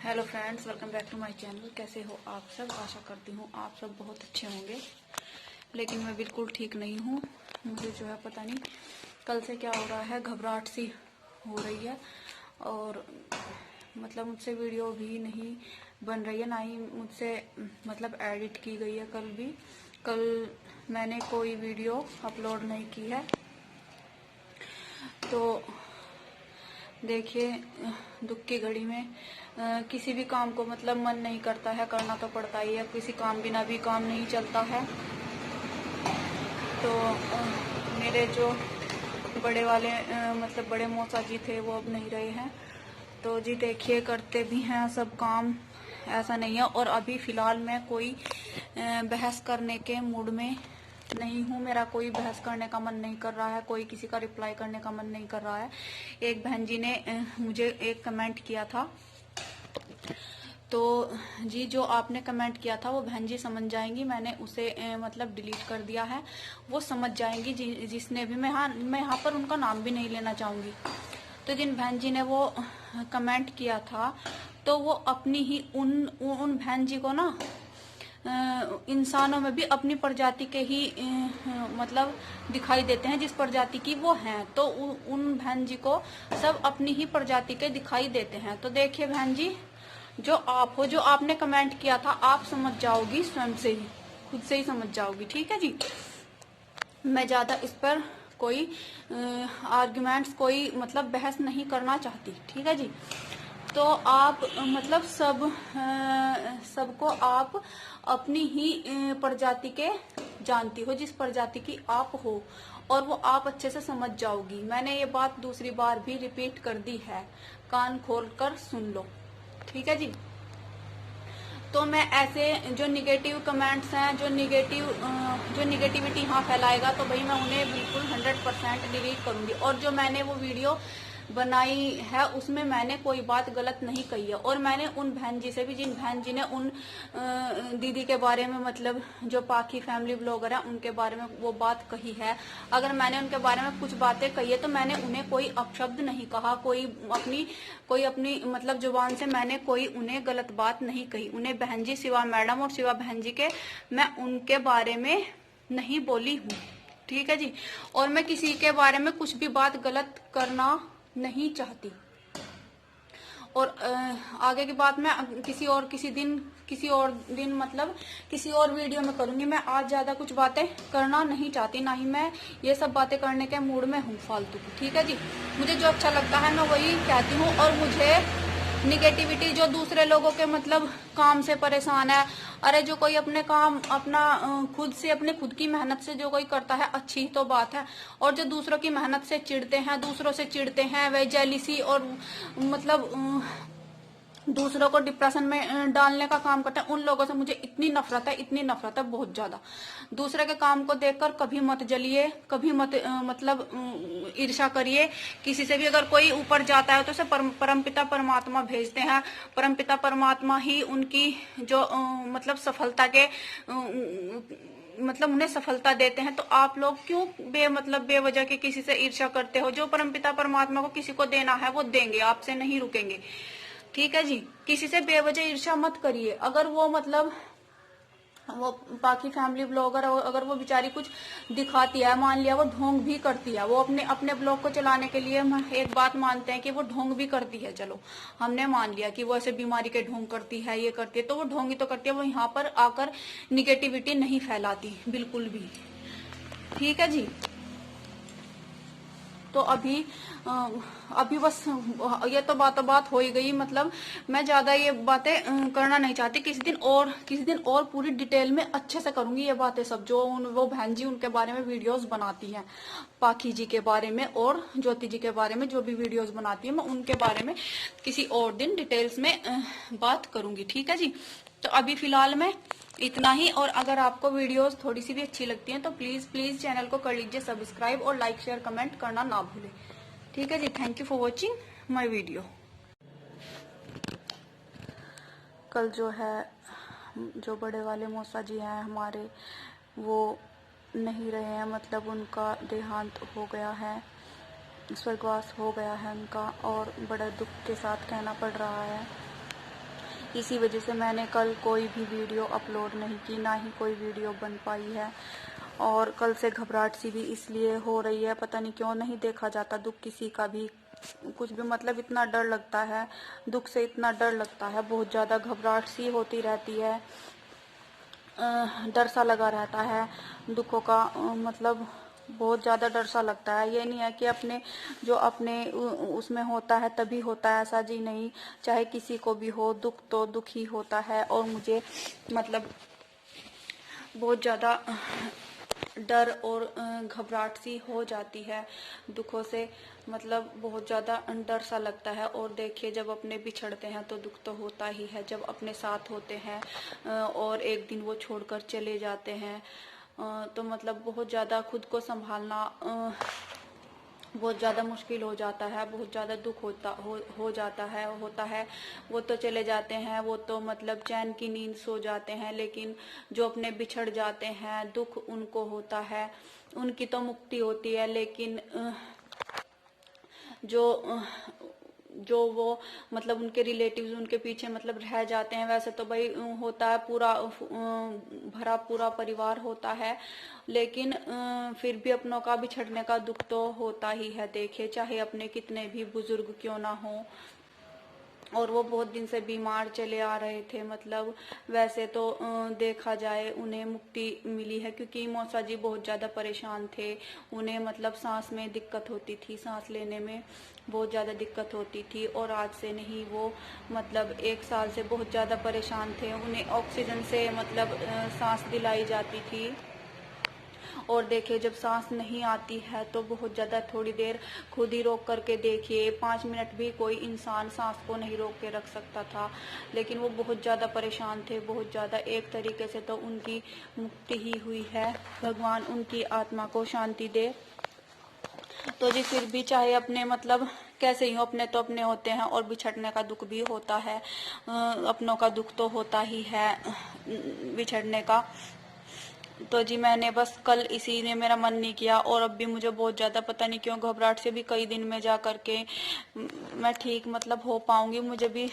Hello friends, welcome back to my channel. कैसे हो आप सब? आशा करती हूँ आप सब बहुत अच्छे होंगे। लेकिन मैं बिल्कुल ठीक नहीं हूँ। मुझे जो है पता नहीं कल से क्या हो रहा है, घबराहट सी हो रही है और मतलब मुझसे वीडियो भी नहीं बन रही है, ना ही मुझसे मतलब एडिट की गई है। कल मैंने कोई वीडियो अपलोड नहीं की है। तो देखिए, दुख की घड़ी में किसी भी काम को मतलब मन नहीं करता है, करना तो पड़ता ही है। किसी काम बिना भी काम नहीं चलता है। तो मेरे जो बड़े वाले मतलब बड़े मौसा जी थे, वो अब नहीं रहे हैं। तो जी देखिए, करते भी हैं सब काम, ऐसा नहीं है। और अभी फिलहाल मैं कोई बहस करने के मूड में नहीं हूँ। मेरा कोई बहस करने का मन नहीं कर रहा है, कोई किसी का रिप्लाई करने का मन नहीं कर रहा है। एक बहन जी ने मुझे एक कमेंट किया था, तो जी जो आपने कमेंट किया था वो बहन जी समझ जाएंगी। मैंने उसे मतलब डिलीट कर दिया है, वो समझ जाएंगी। जिसने भी, मैं यहाँ पर उनका नाम भी नहीं लेना चाहूँगी। तो जिन बहन जी ने वो कमेंट किया था, तो वो अपनी ही उन बहन जी को ना इंसानों में भी अपनी प्रजाति के ही मतलब दिखाई देते हैं, जिस प्रजाति की वो हैं। तो उन बहन जी को सब अपनी ही प्रजाति के दिखाई देते हैं। तो देखिए बहन जी, जो आप हो, जो आपने कमेंट किया था, आप समझ जाओगी स्वयं से ही, खुद से ही समझ जाओगी। ठीक है जी। मैं ज्यादा इस पर कोई आर्ग्यूमेंट्स, कोई मतलब बहस नहीं करना चाहती। ठीक है जी। तो आप मतलब सबको आप अपनी ही प्रजाति के जानती हो, जिस प्रजाति की आप हो, और वो आप अच्छे से समझ जाओगी। मैंने ये बात दूसरी बार भी रिपीट कर दी है, कान खोल कर सुन लो। ठीक है जी। तो मैं ऐसे जो निगेटिव कमेंट्स हैं, जो निगेटिविटी यहाँ फैलाएगा, तो भाई मैं उन्हें बिल्कुल 100% डिलीट करूंगी। और जो मैंने वो वीडियो बनाई है, उसमें मैंने कोई बात गलत नहीं कही है। और मैंने उन बहन जी से भी, जिन बहन जी ने उन दीदी के बारे में, मतलब जो पाखी फैमिली ब्लॉगर है, उनके बारे में वो बात कही है। अगर मैंने उनके बारे में कुछ बातें कही है, तो मैंने उन्हें कोई अपशब्द नहीं कहा, कोई अपनी मतलब जुबान से मैंने कोई उन्हें गलत बात नहीं कही। उन्हें बहन जी, शिवा मैडम और शिवा बहन जी के, मैं उनके बारे में नहीं बोली हूँ। ठीक है जी। और मैं किसी के बारे में कुछ भी बात गलत करना नहीं चाहती। और आगे की बात मैं किसी और दिन मतलब किसी और वीडियो में करूंगी। मैं आज ज्यादा कुछ बातें करना नहीं चाहती, ना ही मैं ये सब बातें करने के मूड में हूँ फालतू की। ठीक है जी। मुझे जो अच्छा लगता है मैं वही कहती हूँ। और मुझे निगेटिविटी, जो दूसरे लोगों के मतलब काम से परेशान है, अरे जो कोई अपने काम अपना खुद से, अपने खुद की मेहनत से जो कोई करता है, अच्छी तो बात है। और जो दूसरों की मेहनत से चिढ़ते हैं, दूसरों से चिढ़ते हैं, वे जेलिसी और मतलब दूसरों को डिप्रेशन में डालने का काम करते हैं, उन लोगों से मुझे इतनी नफरत है, बहुत ज्यादा। दूसरे के काम को देखकर कभी मत जलिए, कभी मत मतलब ईर्ष्या करिए। किसी से भी अगर कोई ऊपर जाता है, तो उसे परमपिता परमात्मा भेजते हैं। परमपिता परमात्मा ही उनकी जो मतलब सफलता के मतलब उन्हें सफलता देते हैं। तो आप लोग क्यों बेवजह के किसी से ईर्ष्या करते हो? जो परमपिता परमात्मा को किसी को देना है, वो देंगे, आपसे नहीं रुकेंगे। ठीक है जी। किसी से बेवजह ईर्ष्या मत करिए। अगर वो मतलब वो बाकी फैमिली ब्लॉगर, अगर वो बेचारी कुछ दिखाती है, मान लिया वो ढोंग भी करती है, वो अपने ब्लॉग को चलाने के लिए एक बात मानते हैं कि वो ढोंग भी करती है, चलो हमने मान लिया कि वो ऐसे बीमारी के ढोंग करती है, ये करती है, तो वो ढोंग ही तो करती है। वो यहाँ पर आकर निगेटिविटी नहीं फैलाती बिल्कुल भी। ठीक है जी। तो अभी बस ये तो बात हो ही गई। मतलब मैं ज्यादा ये बातें करना नहीं चाहती। किसी दिन और पूरी डिटेल में अच्छे से करूंगी ये बातें सब, जो वो बहन जी उनके बारे में वीडियोस बनाती हैं, पाखी जी के बारे में और ज्योति जी के बारे में जो भी वीडियोस बनाती है, मैं उनके बारे में किसी और दिन डिटेल्स में बात करूंगी। ठीक है जी। तो अभी फिलहाल मैं इतना ही। और अगर आपको वीडियोस थोड़ी सी भी अच्छी लगती हैं, तो प्लीज चैनल को कर लीजिए सब्सक्राइब, और लाइक शेयर कमेंट करना ना भूलें। ठीक है जी। Thank you for watching my video. कल जो है, जो बड़े वाले मौसा जी हैं हमारे, वो नहीं रहे हैं। मतलब उनका देहांत हो गया है, स्वर्गवास हो गया है उनका, और बड़ा दुख के साथ कहना पड़ रहा है। इसी वजह से मैंने कल कोई भी वीडियो अपलोड नहीं की, ना ही कोई वीडियो बन पाई है। और कल से घबराहट सी भी इसलिए हो रही है, पता नहीं क्यों नहीं देखा जाता दुख किसी का भी, कुछ भी मतलब इतना डर लगता है, दुख से इतना डर लगता है, बहुत ज़्यादा घबराहट सी होती रहती है, डर सा लगा रहता है दुखों का, मतलब बहुत ज़्यादा डर सा लगता है। ये नहीं है कि अपने जो अपने उसमें होता है तभी होता है, ऐसा जी नहीं, चाहे किसी को भी हो दुख तो दुख ही होता है। और मुझे मतलब बहुत ज़्यादा डर और घबराहट सी हो जाती है दुखों से, मतलब बहुत ज़्यादा डर सा लगता है। और देखिए जब अपने बिछड़ते हैं तो दुख तो होता ही है, जब अपने साथ होते हैं और एक दिन वो छोड़कर चले जाते हैं तो मतलब बहुत ज़्यादा खुद को संभालना बहुत ज़्यादा मुश्किल हो जाता है, बहुत ज़्यादा दुख हो जाता है, होता है। वो तो चले जाते हैं, वो तो मतलब चैन की नींद सो जाते हैं, लेकिन जो अपने बिछड़ जाते हैं दुख उनको होता है, उनकी तो मुक्ति होती है, लेकिन जो वो मतलब उनके रिलेटिव्स उनके पीछे मतलब रह जाते हैं। वैसे तो भाई होता है पूरा भरा पूरा परिवार होता है, लेकिन फिर भी अपनों का बिछड़ने का दुख तो होता ही है। देखिए चाहे अपने कितने भी बुजुर्ग क्यों ना हो, और वो बहुत दिन से बीमार चले आ रहे थे, मतलब वैसे तो देखा जाए उन्हें मुक्ति मिली है, क्योंकि मौसा जी बहुत ज़्यादा परेशान थे। उन्हें मतलब सांस में दिक्कत होती थी, सांस लेने में बहुत ज़्यादा दिक्कत होती थी, और आज से नहीं, वो मतलब 1 साल से बहुत ज़्यादा परेशान थे। उन्हें ऑक्सीजन से मतलब सांस दिलाई जाती थी। और देखिए जब सांस नहीं आती है तो बहुत ज़्यादा, थोड़ी देर खुद ही रोक करके देखिए, 5 मिनट भी कोई इंसान सांस को नहीं रोक के रख सकता था, लेकिन वो बहुत ज़्यादा परेशान थे, बहुत ज़्यादा। एक तरीके से तो उनकी मुक्ति ही हुई है, भगवान उनकी आत्मा को शांति दे। तो जी फिर भी चाहे अपने मतलब कैसे ही हो, अपने तो अपने होते हैं, और बिछड़ने का दुख भी होता है, अपनों का दुख तो होता ही है बिछड़ने का। तो जी मैंने बस कल इसी ने मेरा मन नहीं किया, और अब भी मुझे बहुत ज़्यादा पता नहीं क्यों घबराहट से भी कई दिन में जा करके मैं ठीक मतलब हो पाऊंगी, मुझे भी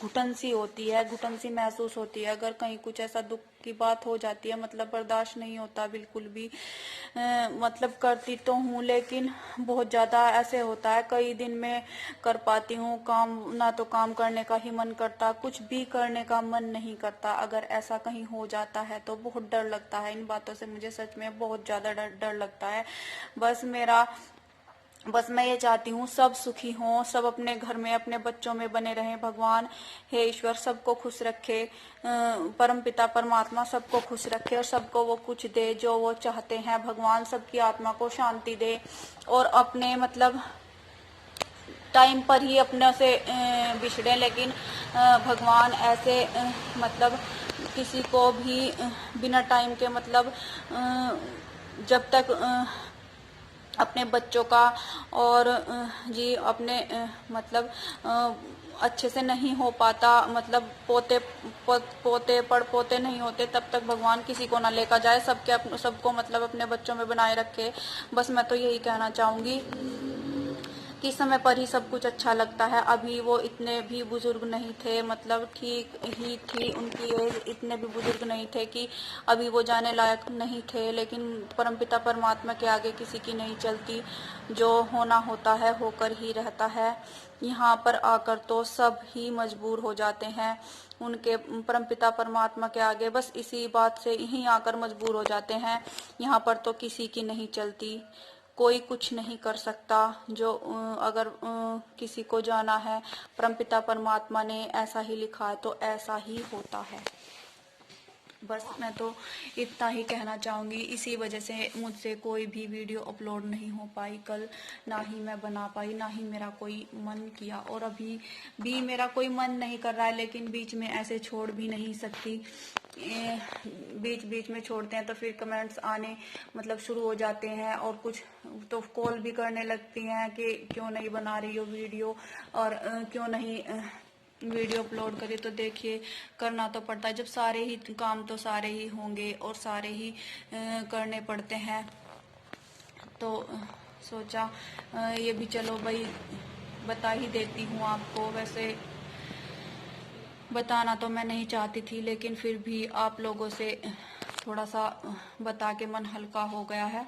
घुटन सी होती है, घुटन सी महसूस होती है। अगर कहीं कुछ ऐसा दुख की बात हो जाती है, मतलब बर्दाश्त नहीं होता बिल्कुल भी। मतलब करती तो हूँ, लेकिन बहुत ज़्यादा ऐसे होता है, कई दिन में कर पाती हूँ काम, ना तो काम करने का ही मन करता, कुछ भी करने का मन नहीं करता। अगर ऐसा कहीं हो जाता है तो बहुत डर लगता है, इन बातों से मुझे सच में बहुत ज़्यादा डर लगता है। बस मैं ये चाहती हूँ सब सुखी हों, सब अपने घर में अपने बच्चों में बने रहें। भगवान हे ईश्वर सबको खुश रखे, परम पिता परमात्मा सबको खुश रखे, और सबको वो कुछ दे जो वो चाहते हैं। भगवान सबकी आत्मा को शांति दे, और अपने मतलब टाइम पर ही अपने से बिछड़े, लेकिन भगवान ऐसे मतलब किसी को भी बिना टाइम के मतलब जब तक अपने बच्चों का और जी अपने मतलब अच्छे से नहीं हो पाता, मतलब पोते पड़पोते नहीं होते, तब तक भगवान किसी को ना लेकर जाए, सबको मतलब अपने बच्चों में बनाए रखे। बस मैं तो यही कहना चाहूँगी कि समय पर ही सब कुछ अच्छा लगता है। अभी वो इतने भी बुजुर्ग नहीं थे, मतलब ठीक ही थी उनकी एज, इतने भी बुजुर्ग नहीं थे कि अभी वो जाने लायक नहीं थे, लेकिन परमपिता परमात्मा के आगे किसी की नहीं चलती, जो होना होता है होकर ही रहता है। यहाँ पर आकर तो सब ही मजबूर हो जाते हैं उनके परमपिता परमात्मा के आगे, बस इसी बात से यहीं आकर मजबूर हो जाते हैं। यहाँ पर तो किसी की नहीं चलती, कोई कुछ नहीं कर सकता। जो अगर किसी को जाना है, परमपिता परमात्मा ने ऐसा ही लिखा है तो ऐसा ही होता है। बस मैं तो इतना ही कहना चाहूँगी। इसी वजह से मुझसे कोई भी वीडियो अपलोड नहीं हो पाई कल, ना ही मैं बना पाई, ना ही मेरा कोई मन किया, और अभी भी मेरा कोई मन नहीं कर रहा है, लेकिन बीच में ऐसे छोड़ भी नहीं सकती। बीच बीच में छोड़ते हैं तो फिर कमेंट्स आने मतलब शुरू हो जाते हैं, और कुछ तो कॉल भी करने लगती हैं कि क्यों नहीं बना रही हो वीडियो, और क्यों नहीं वीडियो अपलोड करी। तो देखिए करना तो पड़ता है, जब सारे ही काम तो सारे ही होंगे और सारे ही करने पड़ते हैं, तो सोचा ये भी चलो भाई बता ही देती हूँ आपको। वैसे बताना तो मैं नहीं चाहती थी, लेकिन फिर भी आप लोगों से थोड़ा सा बता के मन हल्का हो गया है।